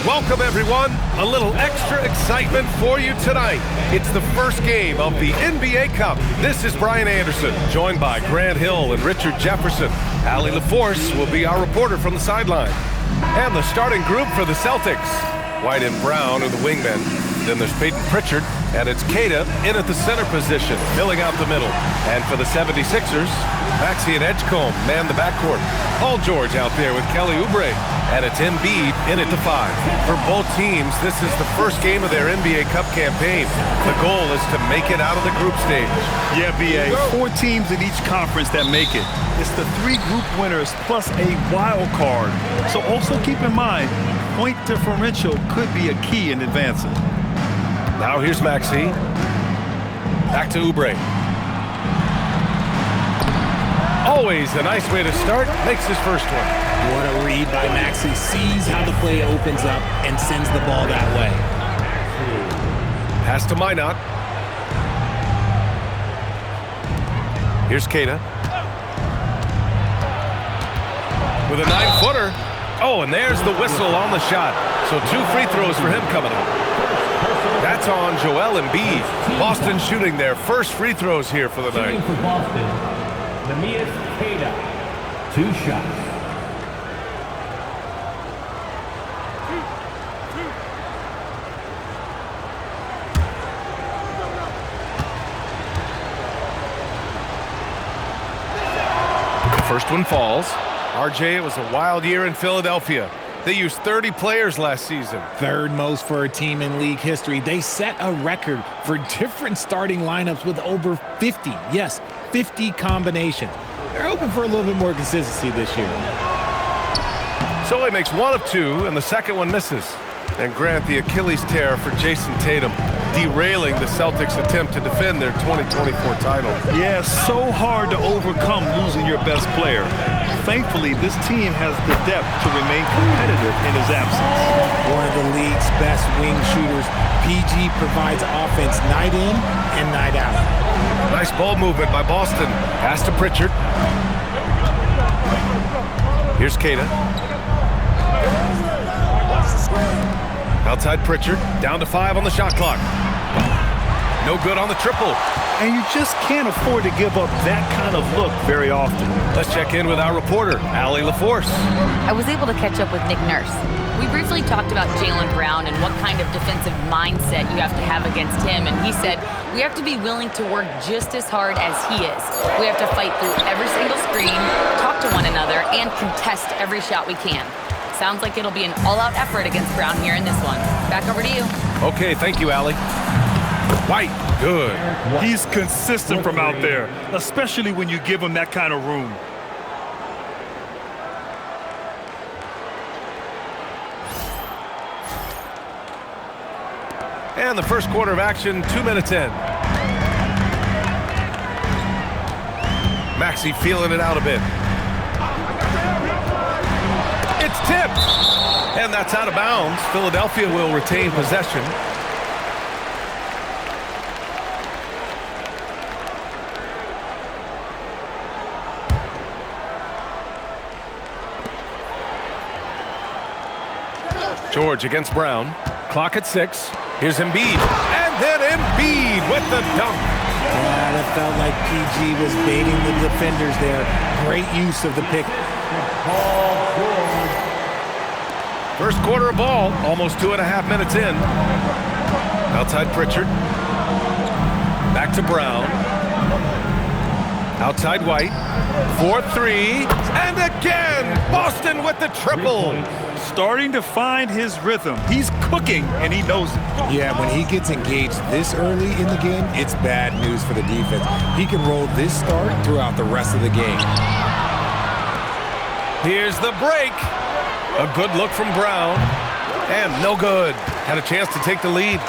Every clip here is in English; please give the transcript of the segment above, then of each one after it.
Welcome, everyone. A little extra excitement for you tonight. It's the first game of the NBA Cup. This is Brian Anderson, joined by Grant Hill and Richard Jefferson. Allie LaForce will be our reporter from the sideline. And the starting group for the Celtics. White and Brown are the wingmen. Then there's Peyton Pritchard, and it's Queta in at the center position, filling out the middle. And for the 76ers, Maxey and Edgecombe man the backcourt. Paul George out there with Kelly Oubre. And it's Embiid in at the 5. For both teams, this is the first game of their NBA Cup campaign. The goal is to make it out of the group stage. Yeah, B.A. 4 teams in each conference that make it. It's the 3 group winners plus a wild card. So also keep in mind, point differential could be a key in advancing. Now here's Maxey. Back to Oubre. Always a nice way to start. Makes his first one. What a read by Maxey. Sees how the play opens up and sends the ball that way. Pass to Minot. Here's Queta. With a 9-footer. Oh, and there's the whistle on the shot. So 2 free throws for him coming up. That's on Joel Embiid. Boston shooting their first free throws here for the night. For Boston, Neemias Queta, 2 shots. First one falls. RJ, it was a wild year in Philadelphia. They used 30 players last season. Third most for a team in league history. They set a record for different starting lineups with over 50. Yes, 50 combinations. They're hoping for a little bit more consistency this year. So he makes 1 of 2, and the second one misses. And Grant, the Achilles tear for Jason Tatum, derailing the Celtics' attempt to defend their 2024 title. Yeah, so hard to overcome losing your best player. Thankfully, this team has the depth to remain competitive in his absence. One of the league's best wing shooters, PG provides offense night in and night out. Nice ball movement by Boston. Pass to Pritchard. Here's Queta. Outside Pritchard, down to 5 on the shot clock. No good on the triple. And you just can't afford to give up that kind of look very often. Let's check in with our reporter, Allie LaForce. I was able to catch up with Nick Nurse. We briefly talked about Jaylen Brown and what kind of defensive mindset you have to have against him, and he said, we have to be willing to work just as hard as he is. We have to fight through every single screen, talk to one another, and contest every shot we can. Sounds like it'll be an all-out effort against Brown here in this one. Back over to you. Okay, thank you, Allie. White, good. He's consistent from out there, especially when you give him that kind of room. And the first quarter of action, 2 minutes in. Maxey feeling it out a bit. It's tipped, and that's out of bounds. Philadelphia will retain possession. George against Brown. Clock at 6. Here's Embiid, and then Embiid with the dunk. Yeah, it felt like PG was baiting the defenders there. Great use of the pick. First quarter of ball, almost 2.5 minutes in. Outside Pritchard. Back to Brown. Outside White. 4-3. And again, Boston with the triple. Starting to find his rhythm. He's cooking, and he knows it. Yeah, when he gets engaged this early in the game, it's bad news for the defense. He can roll this start throughout the rest of the game. Here's the break. A good look from Brown. And no good. Had a chance to take the lead.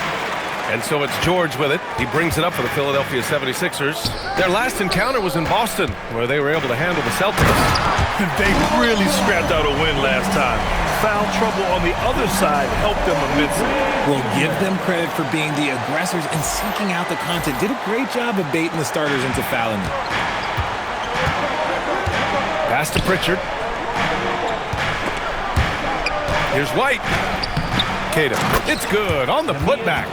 And so it's George with it. He brings it up for the Philadelphia 76ers. Their last encounter was in Boston, where they were able to handle the Celtics. They really scrapped out a win last time. Foul trouble on the other side helped them immensely. We'll give them credit for being the aggressors and seeking out the content. Did a great job of baiting the starters into fouling them. Pass to Pritchard. Here's White. Queta. It's good on the putback.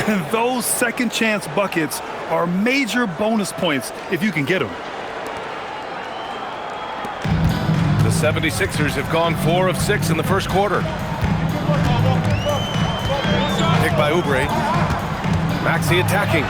And those second chance buckets are major bonus points if you can get them. The 76ers have gone 4 of 6 in the first quarter. Pick by Oubre. Maxey attacking.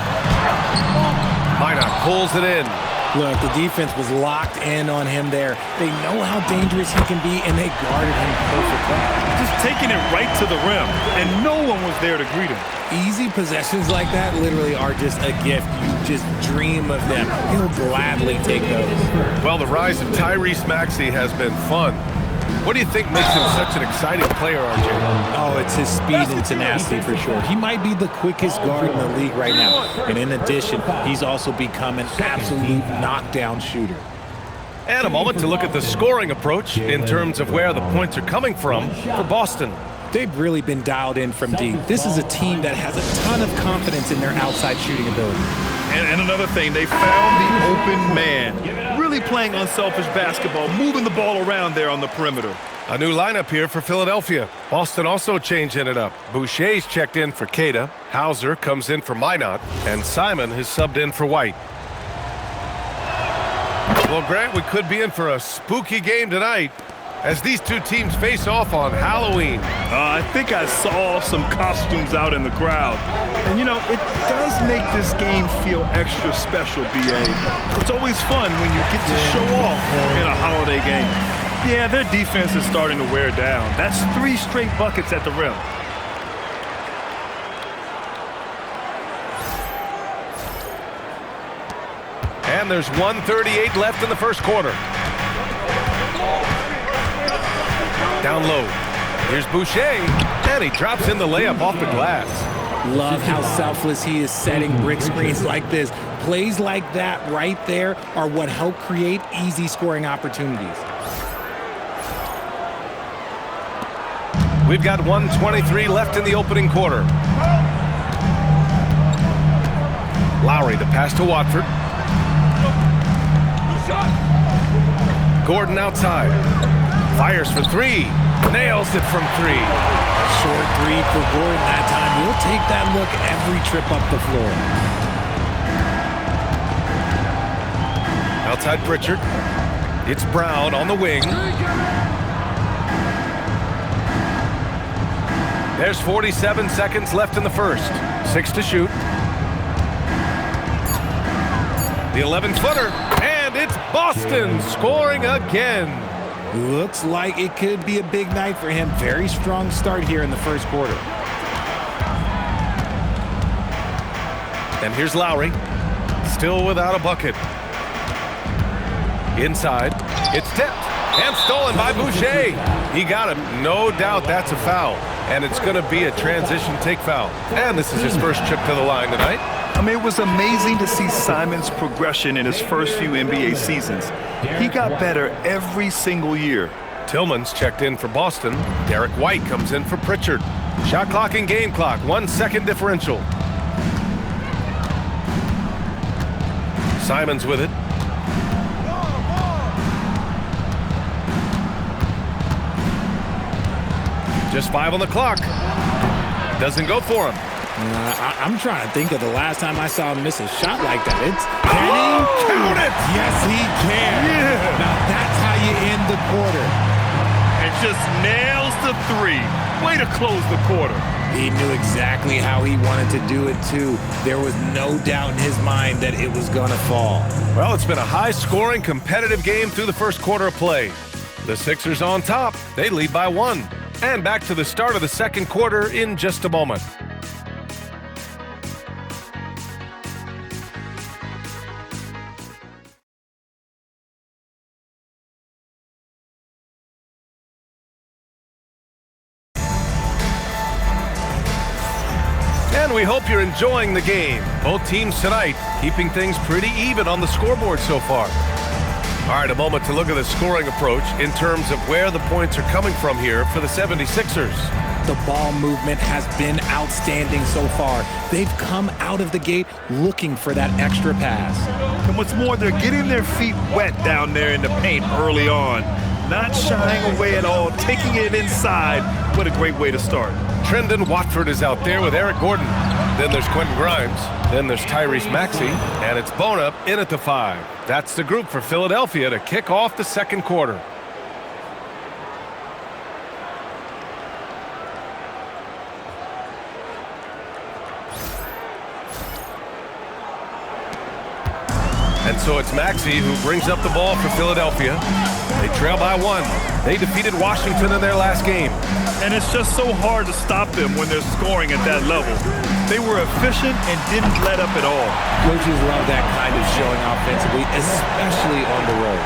Minot pulls it in. Look, the defense was locked in on him there. They know how dangerous he can be, and they guarded him perfectly. Just taking it right to the rim, and no one was there to greet him. Easy possessions like that literally are just a gift. You just dream of them. He'll gladly take those. Well, the rise of Tyrese Maxey has been fun. What do you think makes him such an exciting player, RJ? Oh, it's his speed and tenacity for sure. He might be the quickest guard in the league right now. And in addition, he's also become an absolute knockdown shooter. And a moment to look at the scoring approach in terms of where the points are coming from for Boston. They've really been dialed in from deep. This is a team that has a ton of confidence in their outside shooting ability. And another thing, they found the open man. Really playing unselfish basketball, moving the ball around there on the perimeter. A new lineup here for Philadelphia. Boston also changing it up. Boucher's checked in for Queta. Hauser comes in for Minot. And Simon has subbed in for White. Well, Grant, we could be in for a spooky game tonight as these two teams face off on Halloween. I think I saw some costumes out in the crowd. And, you know, it does make this game feel extra special, B.A. It's always fun when you get to show off in a holiday game. Yeah, their defense is starting to wear down. That's 3 straight buckets at the rim. And there's 1:38 left in the first quarter. Down low. Here's Boucher, and he drops in the layup off the glass. Love how selfless he is setting brick screens like this. Plays like that right there are what help create easy scoring opportunities. We've got 1:23 left in the opening quarter. Lowry, the pass to Watford. Gordon outside. Fires for 3. Nails it from 3. Short 3 for Gordon that time. He'll take that look every trip up the floor. Outside Pritchard. It's Brown on the wing. There's 47 seconds left in the first. 6 to shoot. The 11-footer. And it's Boston scoring again. Looks like it could be a big night for him. Very strong start here in the first quarter. And here's Lowry. Still without a bucket. Inside. It's tipped and stolen by Boucher. He got him. No doubt that's a foul. And it's going to be a transition take foul. And this is his first trip to the line tonight. I mean, it was amazing to see Simon's progression in his first few NBA seasons. He got better every single year. Tillman's checked in for Boston. Derek White comes in for Pritchard. Shot clock and game clock, 1 second differential. Simon's with it. Just 5 on the clock. Doesn't go for him. I'm trying to think of the last time I saw him miss a shot like that. Can he count it? Yes, he can. Yeah. Now that's how you end the quarter. And just nails the 3. Way to close the quarter. He knew exactly how he wanted to do it, too. There was no doubt in his mind that it was going to fall. Well, it's been a high-scoring, competitive game through the first quarter of play. The Sixers on top. They lead by 1. And back to the start of the second quarter in just a moment. And we hope you're enjoying the game. Both teams tonight keeping things pretty even on the scoreboard so far. All right, a moment to look at the scoring approach in terms of where the points are coming from here for the 76ers. The ball movement has been outstanding so far. They've come out of the gate looking for that extra pass. And what's more, they're getting their feet wet down there in the paint early on. not shying away at all, taking it inside. What a great way to start. Trendon Watford is out there with Eric Gordon. Then there's Quentin Grimes. Then there's Tyrese Maxey. And it's Bona in at the 5. That's the group for Philadelphia to kick off the second quarter. And so it's Maxey who brings up the ball for Philadelphia. They trail by 1. They defeated Washington in their last game. And it's just so hard to stop them when they're scoring at that level. They were efficient and didn't let up at all. Coaches love that kind of showing offensively, especially on the road.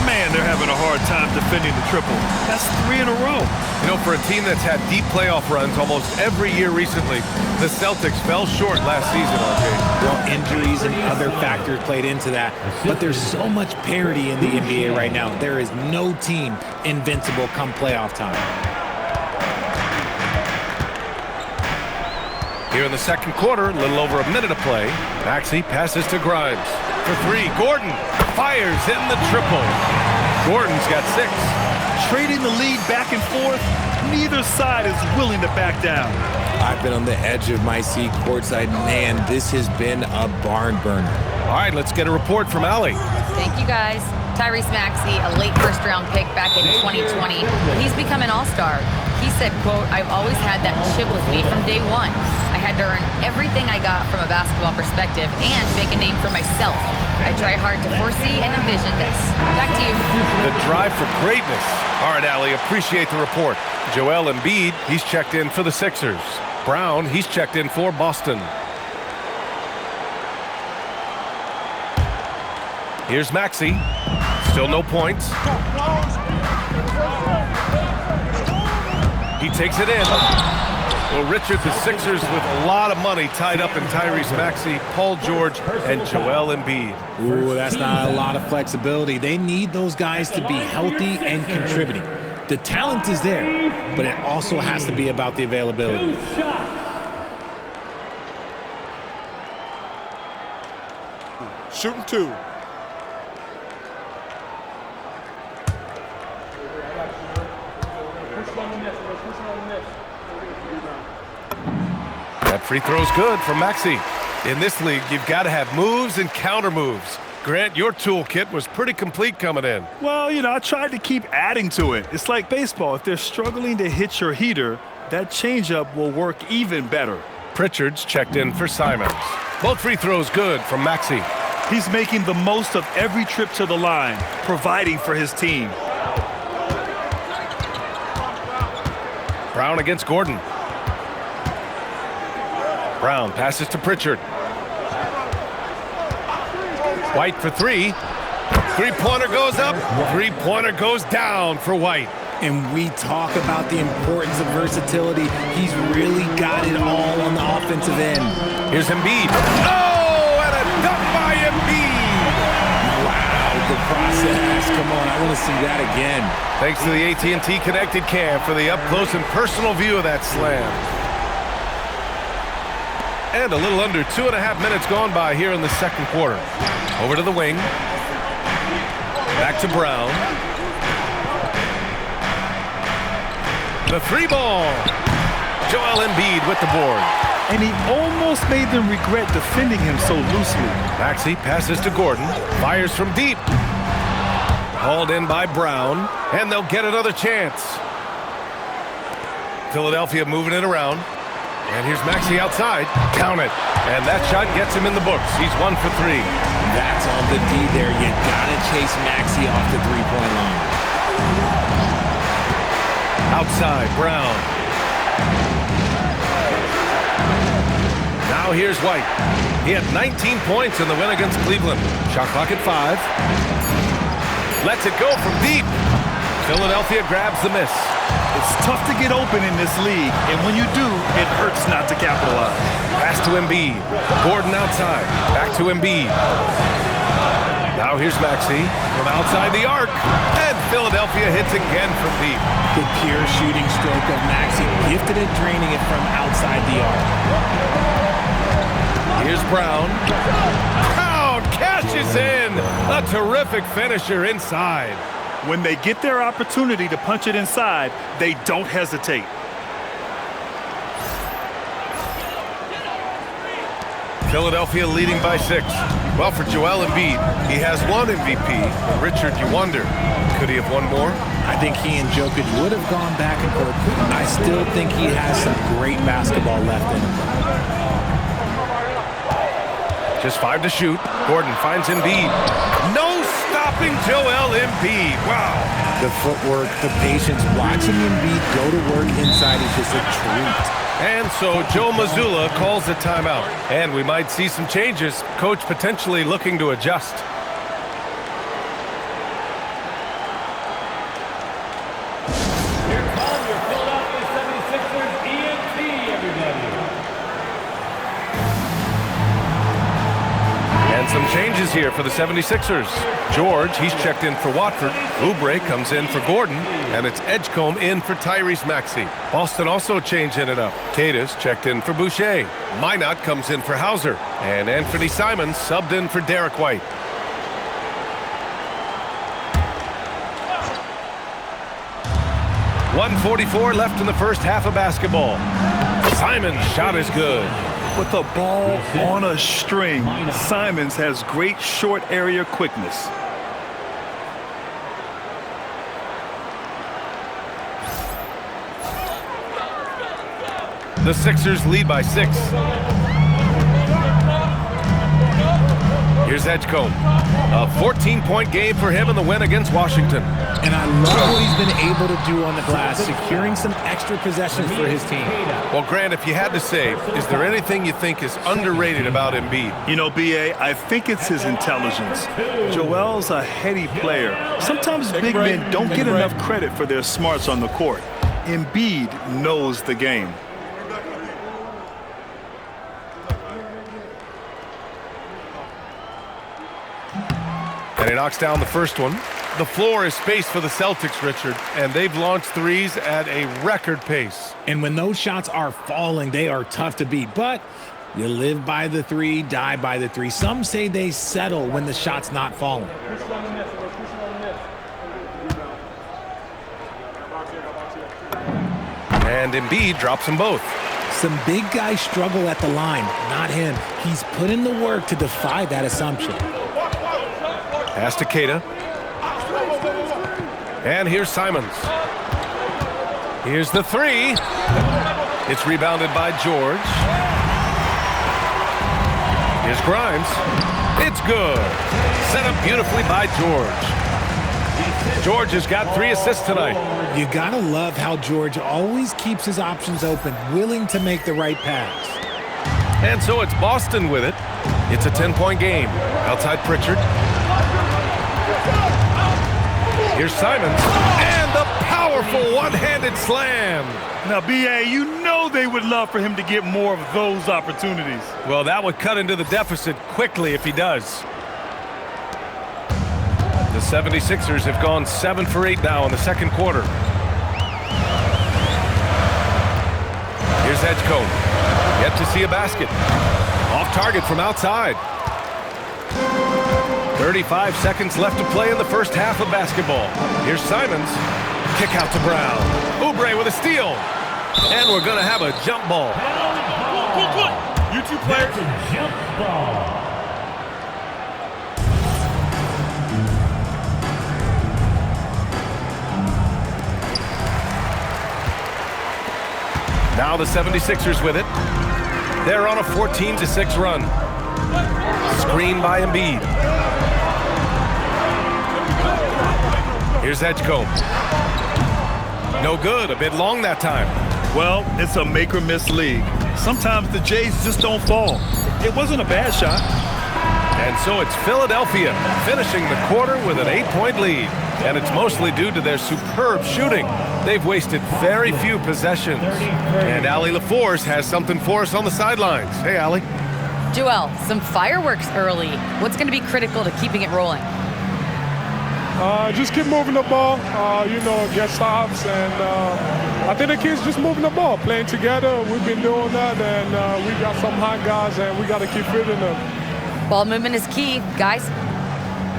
Man, they're having a hard time defending the triple. That's 3 in a row. You know, for a team that's had deep playoff runs almost every year recently, the Celtics fell short last season, RJ. Well, injuries and other factors played into that, but there's so much parity in the NBA right now. There is no team invincible come playoff time. Here in the second quarter, a little over a minute to play. Maxey passes to Grimes. For 3, Gordon fires in the triple. Gordon's got 6. Trading the lead back and forth, neither side is willing to back down. I've been on the edge of my seat courtside. Man, this has been a barn burner. All right, let's get a report from Allie. Thank you, guys. Tyrese Maxey, a late first-round pick back in 2020. He's become an all-star. He said, quote, "I've always had that chip with me from day one. I had to earn everything I got from a basketball perspective and make a name for myself. I try hard to foresee and envision this." Back to you. The drive for greatness. All right, Allie, appreciate the report. Joel Embiid, he's checked in for the Sixers. Brown, he's checked in for Boston. Here's Maxey. Still no points. He takes it in. Well, Richard, the Sixers with a lot of money tied up in Tyrese Maxey, Paul George, and Joel Embiid. Ooh, that's not a lot of flexibility. They need those guys to be healthy and contributing. The talent is there, but it also has to be about the availability. Shooting 2. That free throw's good for Maxey. In this league, you've got to have moves and counter moves. Grant, your toolkit was pretty complete coming in. Well, you know, I tried to keep adding to it. It's like baseball. If they're struggling to hit your heater, that changeup will work even better. Pritchard's checked in for Simons. Both free throws good from Maxey. He's making the most of every trip to the line, providing for his team. Brown against Gordon. Brown passes to Pritchard. White for 3. Three-pointer goes up. Three-pointer goes down for White. And we talk about the importance of versatility. He's really got it all on the offensive end. Here's Embiid. Oh, and a dunk by Embiid. Wow, the process. Come on, I want to see that again. Thanks to the AT&T Connected Cam for the up-close and personal view of that slam. And a little under 2.5 minutes gone by here in the second quarter. Over to the wing. Back to Brown. The 3-ball. Joel Embiid with the board. And he almost made them regret defending him so loosely. Maxey passes to Gordon. Fires from deep. Hauled in by Brown. And they'll get another chance. Philadelphia moving it around. And here's Maxey outside. Count it. And that shot gets him in the books. He's 1 for 3. That's on the D there. You gotta chase Maxey off the three-point line. Outside, Brown. Now here's White. He had 19 points in the win against Cleveland. Shot clock at 5. Lets it go from deep. Philadelphia grabs the miss. It's tough to get open in this league, and when you do, it hurts not to capitalize. Pass to Embiid. Gordon outside. Back to Embiid. Now here's Maxey from outside the arc. And Philadelphia hits again from deep. The pure shooting stroke of Maxey, gifted at draining it from outside the arc. Here's Brown. Brown cashes in. A terrific finisher inside. When they get their opportunity to punch it inside, they don't hesitate. Philadelphia leading by 6. Well, for Joel Embiid, he has one MVP. Richard, you wonder, could he have won more? I think he and Jokic would have gone back and forth. I still think he has some great basketball left in him. Just 5 to shoot. Gordon finds Embiid. No stopping Joel Embiid. Wow. The footwork, the patience, watching Embiid go to work inside is just a treat. And so Joe Mazzulla calls a timeout. And we might see some changes. Coach potentially looking to adjust. Here come your Philadelphia 76ers ENT, everybody. And some changes here for the 76ers. George, he's checked in for Watford. Oubre comes in for Gordon. And it's Edgecombe in for Tyrese Maxey. Boston also changing it up. Cadis checked in for Boucher. Minot comes in for Hauser. And Anthony Simons subbed in for Derek White. .144 left in the first half of basketball. Simons' shot is good. With the ball on a string, Simons has great short area quickness. The Sixers lead by 6. Here's Edgecombe. A 14-point game for him in the win against Washington. And I love what he's been able to do on the glass, securing some extra possessions for his team. Well, Grant, if you had to say, is there anything you think is underrated about Embiid? You know, B.A., I think it's his intelligence. Joel's a heady player. Sometimes big men don't get enough credit for their smarts on the court. Embiid knows the game. And he knocks down the first one. The floor is spaced for the Celtics, Richard, and they've launched threes at a record pace. And when those shots are falling, they are tough to beat. But you live by the 3, die by the 3. Some say they settle when the shot's not falling. And Embiid drops them both. Some big guys struggle at the line, not him. He's put in the work to defy that assumption. Pass to Keita. And here's Simons. Here's the 3. It's rebounded by George. Here's Grimes. It's good. Set up beautifully by George. George has got 3 assists tonight. You gotta love how George always keeps his options open, willing to make the right pass. And so it's Boston with it. It's a 10-point game. Outside Pritchard. Here's Simons. And the powerful one-handed slam. Now, B.A., you know they would love for him to get more of those opportunities. Well, that would cut into the deficit quickly if he does. The 76ers have gone 7 for 8 now in the second quarter. Here's Edgecombe. Yet to see a basket. Off target from outside. 35 seconds left to play in the first half of basketball. Here's Simons. Kick out to Brown. Oubre with a steal. And we're going to have a jump ball. You two players. Jump ball. Now the 76ers with it. They're on a 14-6 run. Screen by Embiid. Here's Edgecombe. No good. A bit long that time. Well, it's a make-or-miss league. Sometimes the Jays just don't fall. It wasn't a bad shot. And so it's Philadelphia finishing the quarter with an 8-point lead. And it's mostly due to their superb shooting. They've wasted very few possessions. And Allie LaForce has something for us on the sidelines. Hey, Allie. Joel, some fireworks early. What's going to be critical to keeping it rolling? Just keep moving the ball, get stops. And I think the kids just moving the ball, playing together. We've been doing that, and we got some hot guys, and we got to keep fitting them. Ball movement is key, guys.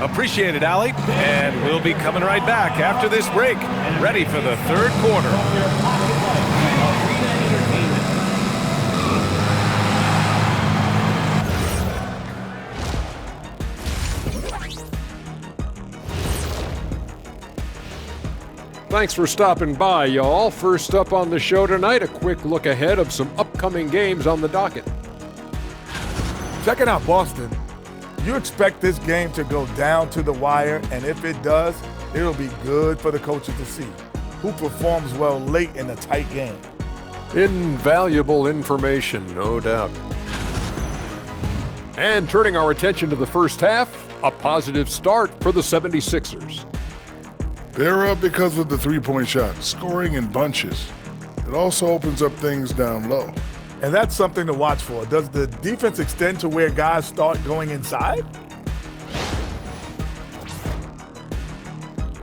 Appreciate it, Allie. And we'll be coming right back after this break, ready for the third quarter. Thanks for stopping by, y'all. First up on the show tonight, a quick look ahead of some upcoming games on the docket. Checking out Boston. You expect this game to go down to the wire, and if it does, it'll be good for the coaches to see who performs well late in a tight game. Invaluable information, no doubt. And turning our attention to the first half, a positive start for the 76ers. They're up because of the three-point shot, scoring in bunches. It also opens up things down low. And that's something to watch for. Does the defense extend to where guys start going inside?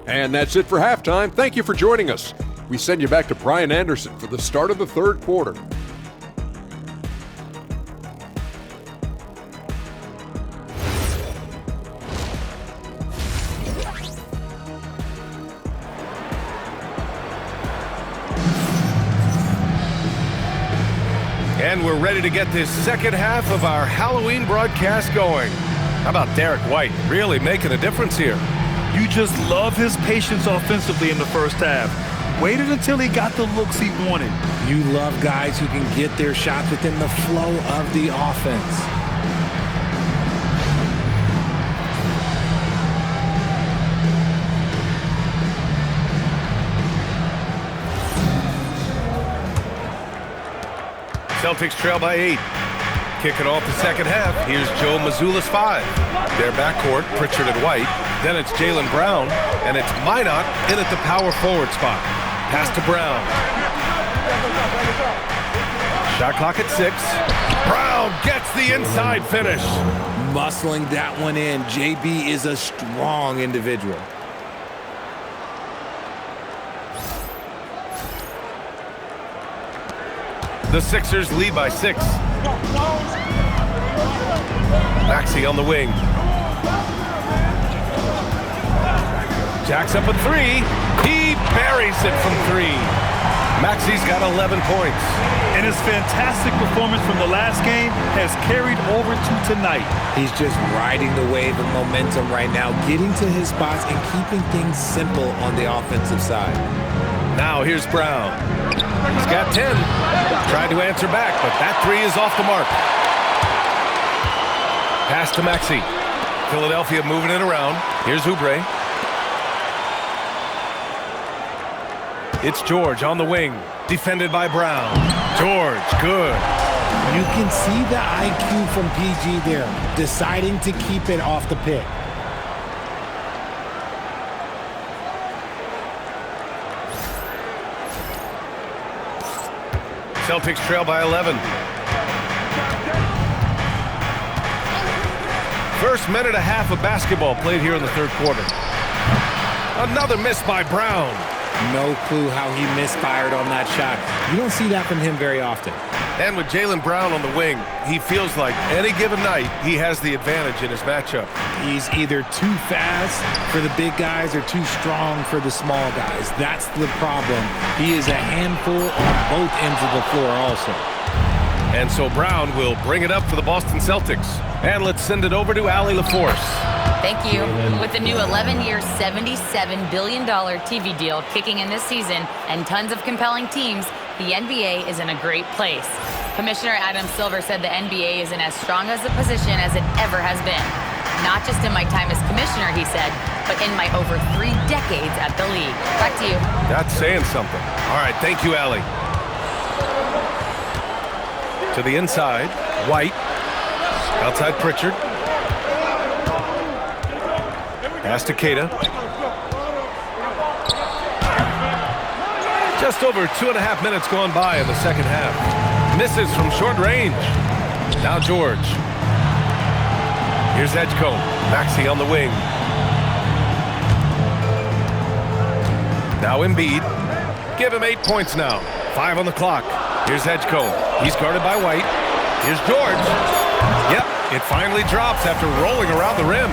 And that's it for halftime. Thank you for joining us. We send you back to Brian Anderson for the start of the third quarter. And we're ready to get this second half of our Halloween broadcast going. How about Derek White really making a difference here? You just love his patience offensively in the first half. Waited until he got the looks he wanted. You love guys who can get their shots within the flow of the offense. Celtics trail by 8. Kicking off the second half, here's Joe Mazzulla's 5. Their backcourt, Pritchard and White. Then it's Jaylen Brown, and it's Minot in at the power forward spot. Pass to Brown. Shot clock at 6. Brown gets the inside finish. Muscling that one in. JB is a strong individual. The Sixers lead by 6. Maxey on the wing. Jacks up a 3. He buries it from 3. Maxey's got 11 points. And his fantastic performance from the last game has carried over to tonight. He's just riding the wave of momentum right now, getting to his spots and keeping things simple on the offensive side. Now here's Brown. He's got 10. Tried to answer back, but that 3 is off the mark. Pass to Maxey. Philadelphia moving it around. Here's Oubre. It's George on the wing. Defended by Brown. George, good. You can see the IQ from PG there, deciding to keep it off the pick. Celtics trail by 11. First minute and a half of basketball played here in the third quarter. Another miss by Brown. No clue how he misfired on that shot. You don't see that from him very often. And with Jaylen Brown on the wing, he feels like any given night he has the advantage in his matchup. He's either too fast for the big guys or too strong for the small guys. That's the problem. He is a handful on both ends of the floor also. And so Brown will bring it up for the Boston Celtics. And let's send it over to Allie LaForce. Thank you. With the new 11-year, $77 billion TV deal kicking in this season and tons of compelling teams, the NBA is in a great place. Commissioner Adam Silver said the NBA is in as strong as a position as it ever has been. Not just in my time as commissioner, he said, but in my over 3 decades at the league. Back to you. That's saying something. All right, thank you, Allie. To the inside, White. Outside Pritchard. Pass to Keita. Just over 2.5 minutes gone by in the second half. Misses from short range. Now George. Here's Edgecombe. Maxey on the wing. Now Embiid. Give him 8 points now. 5 on the clock. Here's Edgecombe. He's guarded by White. Here's George. Yep, it finally drops after rolling around the rim.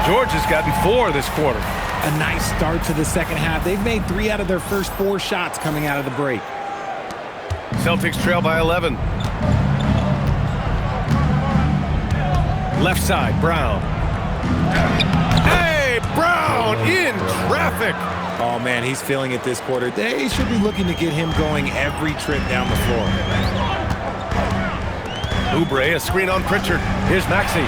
George has gotten 4 this quarter. A nice start to the second half. They've made 3 out of their first 4 shots coming out of the break. Celtics trail by 11. Left side, Brown. Hey, Brown in traffic. Oh, man, he's feeling it this quarter. They should be looking to get him going every trip down the floor. Oubre, a screen on Pritchard. Here's Maxey.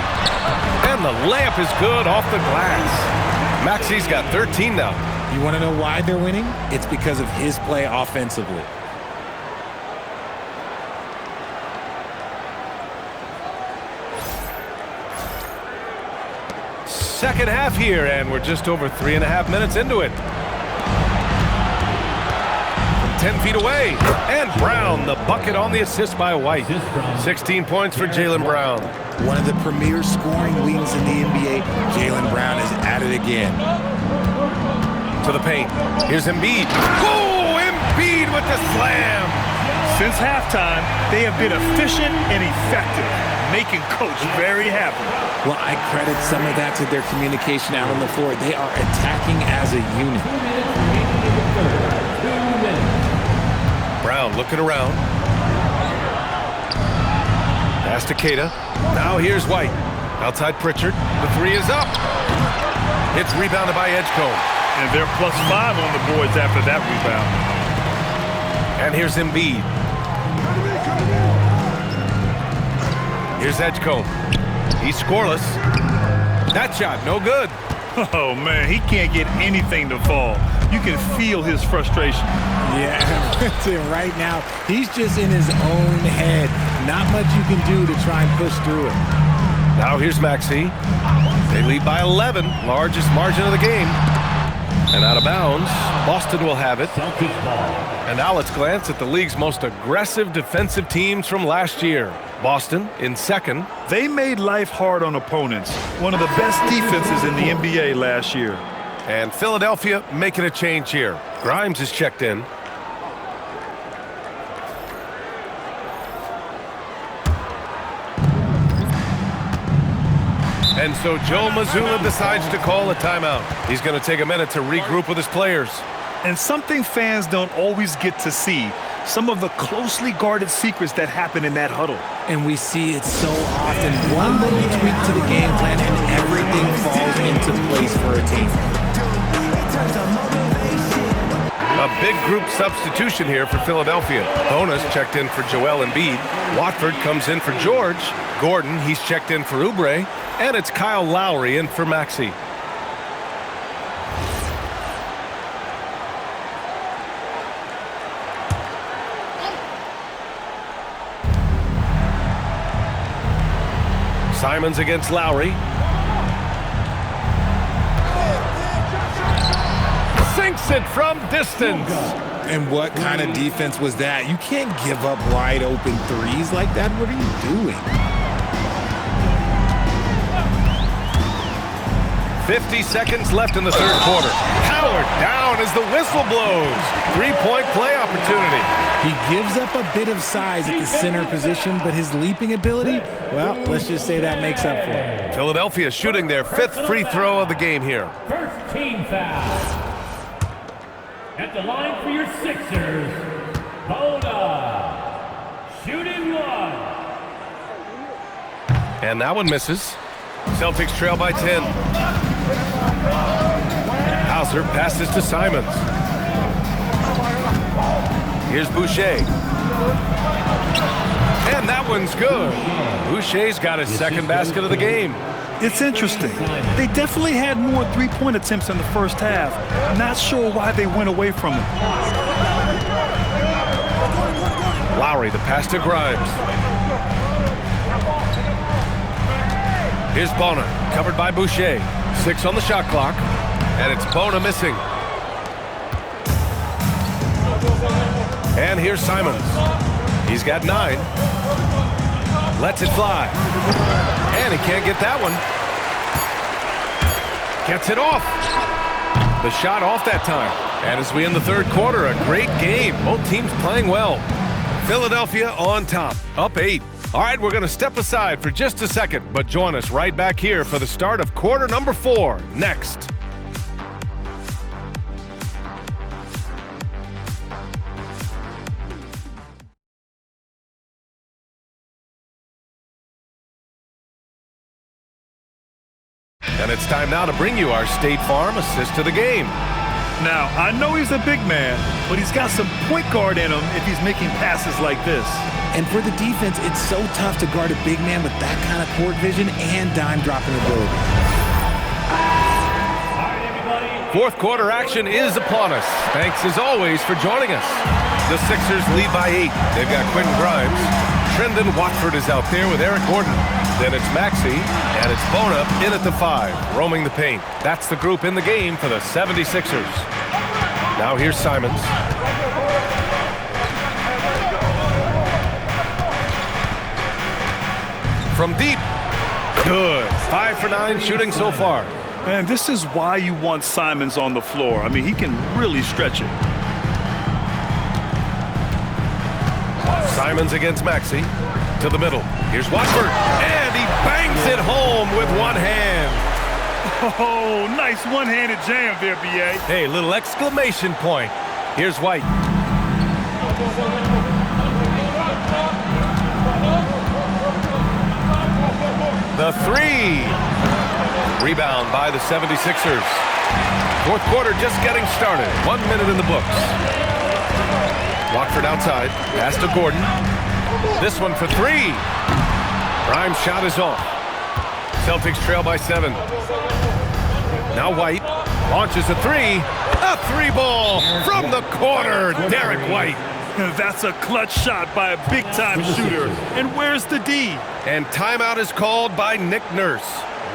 And the layup is good off the glass. Maxey's got 13 now. You want to know why they're winning? It's because of his play offensively. Second half here, and we're just over 3.5 minutes into it. 10 feet away, and Brown, the bucket on the assist by White. 16 points for Jaylen Brown. One of the premier scoring wings in the NBA, Jaylen Brown is at it again. To the paint. Here's Embiid. Oh, Embiid with the slam. Since halftime, they have been efficient and effective, making Coach very happy. Well, I credit some of that to their communication out on the floor. They are attacking as a unit. Brown looking around. Pass to Keita. Now here's White. Outside Pritchard. The 3 is up. It's rebounded by Edgecombe. And they're +5 on the boards after that rebound. And here's Embiid. Here's Edgecombe. He's scoreless. That shot, no good. Oh, man, he can't get anything to fall. You can feel his frustration. Yeah, right now, he's just in his own head. Not much you can do to try and push through it. Now here's Maxey. They lead by 11, largest margin of the game. And out of bounds, Boston will have it. And now let's glance at the league's most aggressive defensive teams from last year. Boston in second. They made life hard on opponents. One of the best defenses in the NBA last year. And Philadelphia making a change here. Grimes is checked in. And so Joe Mazzulla decides to call a timeout. He's going to take a minute to regroup with his players. And something fans don't always get to see, some of the closely guarded secrets that happen in that huddle. And we see it so often. One little tweak to the game plan and everything falls into place for a team. A big group substitution here for Philadelphia. Bonus checked in for Joel Embiid. Watford comes in for George. Gordon, he's checked in for Oubre. And it's Kyle Lowry in for Maxey. Simons against Lowry. Sinks it from distance. And what kind of defense was that? You can't give up wide open threes like that. What are you doing? 50 seconds left in the third quarter. Howard down as the whistle blows. 3-point play opportunity. He gives up a bit of size at the center position, but his leaping ability, well, let's just say that makes up for it. Philadelphia shooting their 5th free throw of the game here. First team foul. At the line for your Sixers, Bona. Shooting 1. And that one misses. Celtics trail by 10. Hauser passes to Simons. Here's Boucher. And that one's good. Boucher's got his second basket of the game. It's interesting. They definitely had more three-point attempts in the first half. Not sure why they went away from it. Lowry, the pass to Grimes. Here's Bona, covered by Boucher. 6 on the shot clock, and it's Bona missing. And here's Simons. He's got 9. Lets it fly. And he can't get that one. Gets it off. The shot off that time. And as we end the third quarter, a great game. Both teams playing well. Philadelphia on top, up 8. All right, we're going to step aside for just a second, but join us right back here for the start of quarter number 4 next. And it's time now to bring you our State Farm assist to the game. Now, I know he's a big man, but he's got some point guard in him if he's making passes like this. And for the defense, it's so tough to guard a big man with that kind of court vision and dime dropping ability. Fourth quarter action is upon us. Thanks as always for joining us. The Sixers lead by 8. They've got Quentin Grimes. Trendon Watford is out there with Eric Gordon. Then it's Maxey, and it's Bona in at the 5, roaming the paint. That's the group in the game for the 76ers. Now here's Simons. From deep. Good. 5 for 9 shooting so far. And this is why you want Simons on the floor. I mean, he can really stretch it. Simons against Maxey. To the middle. Here's Watford. And he bangs it home with one hand. Oh, nice one-handed jam there, B.A. Hey, little exclamation point. Here's White. The 3. Rebound by the 76ers. Fourth quarter just getting started. 1 minute in the books. Watford outside. Pass to Gordon. This one for 3. Grimes' shot is off. Celtics trail by 7. Now White launches a 3. A 3-ball from the corner. Derek White. That's a clutch shot by a big-time shooter. And where's the D? And timeout is called by Nick Nurse,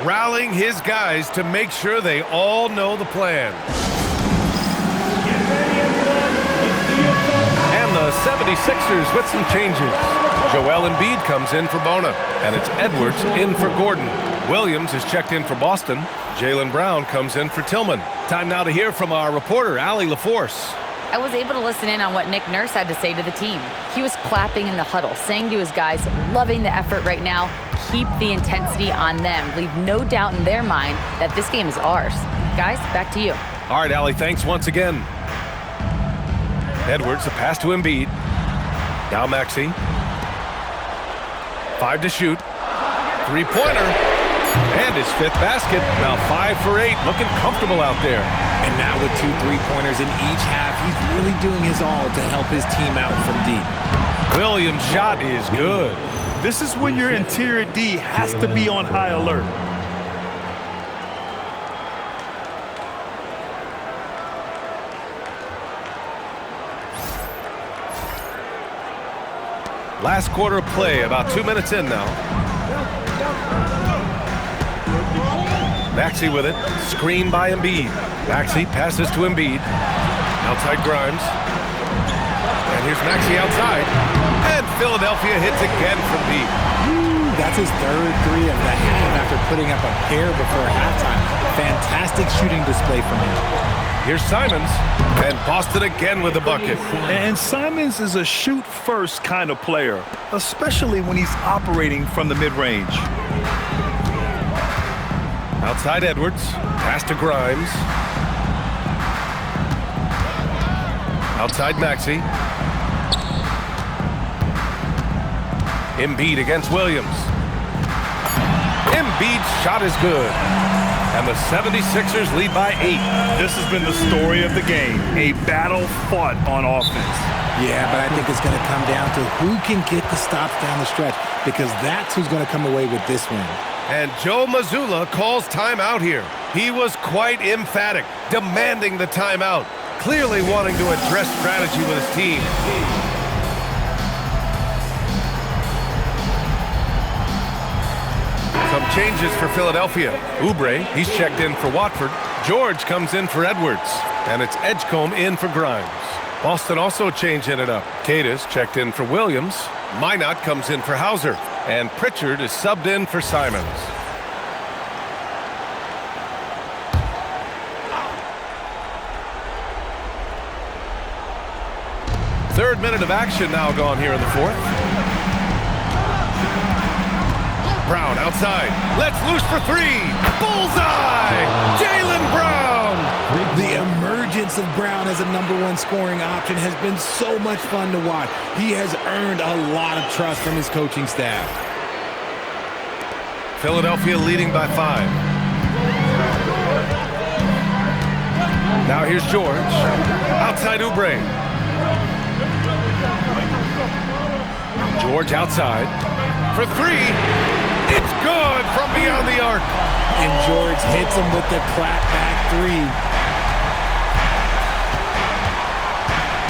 rallying his guys to make sure they all know the plan. And the 76ers with some changes. Joel Embiid comes in for Bona, and it's Edwards in for Gordon. Williams is checked in for Boston. Jaylen Brown comes in for Tillman. Time now to hear from our reporter, Allie LaForce. I was able to listen in on what Nick Nurse had to say to the team. He was clapping in the huddle, saying to his guys, loving the effort right now, keep the intensity on them. Leave no doubt in their mind that this game is ours. Guys, back to you. All right, Allie, thanks once again. Edwards, a pass to Embiid. Now Maxey. 5 to shoot. 3-pointer. And his 5th basket. Now 5 for 8. Looking comfortable out there. And now with 2 3-pointers in each half, he's really doing his all to help his team out from deep. Williams' shot is good. This is when your interior D has to be on high alert. Last quarter of play, about 2 minutes in now. Maxey with it, screen by Embiid. Maxey passes to Embiid. Outside Grimes. And here's Maxey outside. And Philadelphia hits again from deep. That's his 3rd 3 of the half after putting up a pair before halftime. Fantastic shooting display from him. Here's Simons. And Boston again with the bucket. And Simons is a shoot-first kind of player, especially when he's operating from the mid-range. Outside Edwards. Pass to Grimes. Outside Maxey. Embiid against Williams. Embiid's shot is good. And the 76ers lead by 8. This has been the story of the game. A battle fought on offense. Yeah, but I think it's going to come down to who can get the stops down the stretch, because that's who's going to come away with this win. And Joe Mazzulla calls timeout here. He was quite emphatic, demanding the timeout, clearly wanting to address strategy with his team. Some changes for Philadelphia. Oubre, he's checked in for Watford. George comes in for Edwards. And it's Edgecombe in for Grimes. Boston also changing it up. Cadis checked in for Williams. Minot comes in for Hauser. And Pritchard is subbed in for Simons. Third minute of action now gone here in the fourth. Brown outside. Let's loose for three. Bullseye! Jaylen Brown! The emergence of Brown as a #1 scoring option has been so much fun to watch. He has earned a lot of trust from his coaching staff. Philadelphia leading by 5. Now here's George. Outside Oubre. George outside. For three. It's good from beyond the arc. And George hits him with the clapback three.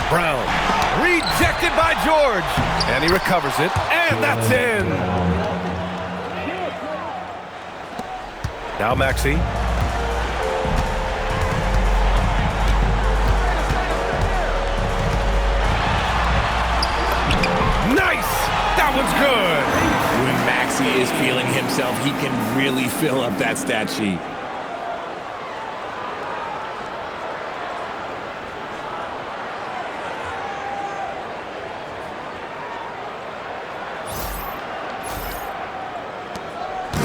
Brown. Rejected by George. And he recovers it. And that's in. Now Maxey. Nice! That one's good! When Maxey is feeling himself, he can really fill up that stat sheet.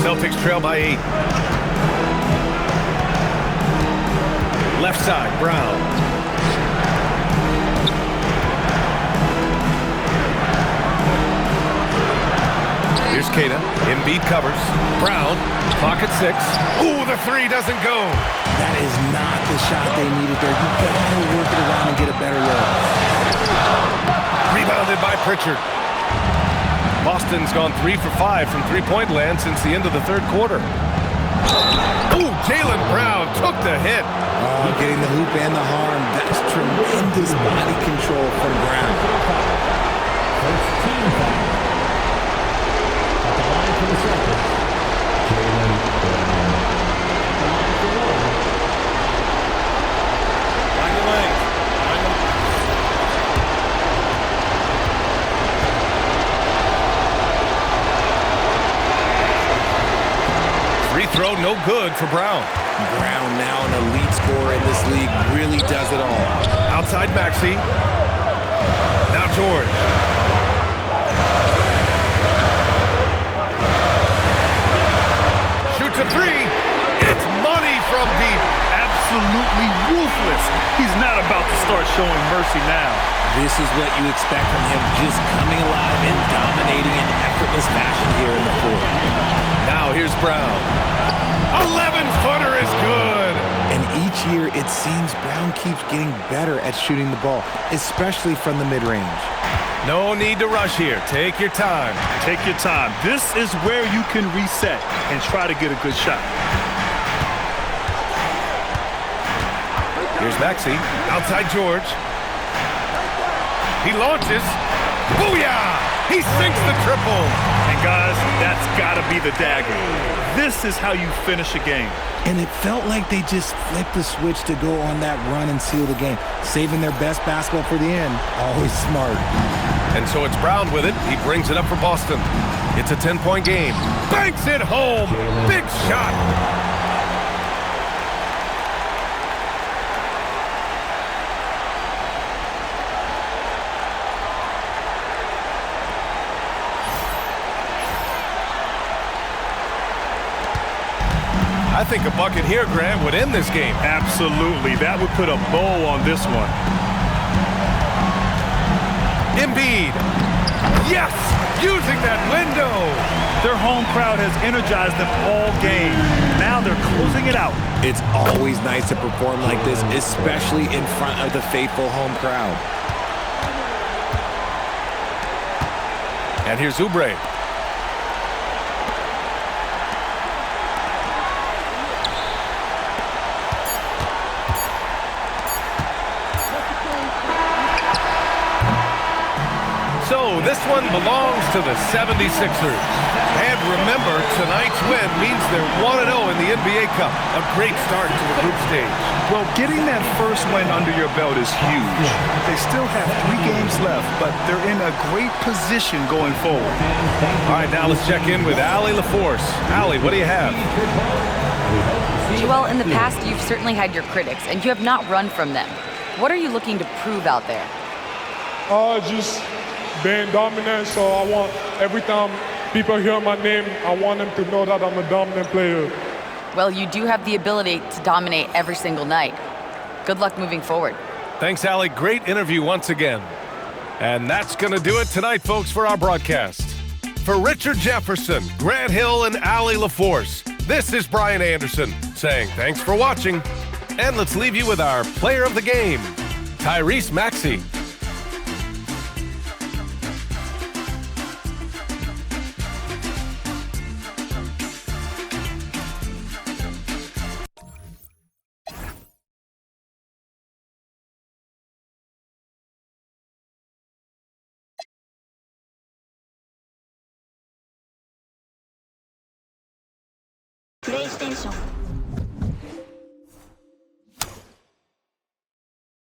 Celtics trail by 8. Left side, Brown. Here's Kata. Embiid covers. Brown. Clock at 6. Ooh, the three doesn't go. That is not the shot they needed there. You gotta work it around and get a better look. Rebounded by Pritchard. Boston's gone 3 for 5 from three-point land since the end of the third quarter. Ooh, Jaylen Brown took the hit. Getting the hoop and the harm. That's tremendous body control from Brown. First team foul. At the line for the Celtics, Jaylen Brown. At the line for one. Line the lane. Free throw, no good for Brown. Brown, now an elite scorer in this league, really does it all. Outside Maxey. Now George. Shoots a three. It's money from deep. Absolutely ruthless. He's not about to start showing mercy now. This is what you expect from him, just coming alive and dominating in effortless fashion here in the fourth. Now here's Brown. 11-footer is good. And each year, it seems Brown keeps getting better at shooting the ball, especially from the mid-range. No need to rush here. Take your time. Take your time. This is where you can reset and try to get a good shot. Here's Maxey. Outside George. He launches. Booyah! He sinks the triple. And guys, that's got to be the dagger. This is how you finish a game. And it felt like they just flipped the switch to go on that run and seal the game, saving their best basketball for the end. Always smart. And so it's Brown with it. He brings it up for Boston. It's a 10-point game. Banks it home. Big shot. I think a bucket here, Grant, would end this game. Absolutely. That would put a bow on this one. Embiid. Yes! Using that window. Their home crowd has energized them all game. Now they're closing it out. It's always nice to perform like this, especially in front of the faithful home crowd. And here's Oubre. So this one belongs to the 76ers. And remember, tonight's win means they're 1-0 in the NBA Cup. A great start to the group stage. Well, getting that first win under your belt is huge. They still have 3 games left, but they're in a great position going forward. All right, now let's check in with Allie LaForce. Allie, what do you have? Joel, in the past, you've certainly had your critics, and you have not run from them. What are you looking to prove out there? Just being dominant, so I want every time people hear my name, I want them to know that I'm a dominant player. Well, you do have the ability to dominate every single night. Good luck moving forward. Thanks, Allie. Great interview once again. And that's going to do it tonight, folks, for our broadcast. For Richard Jefferson, Grant Hill, and Allie LaForce, this is Brian Anderson saying thanks for watching. And let's leave you with our player of the game, Tyrese Maxey. PlayStation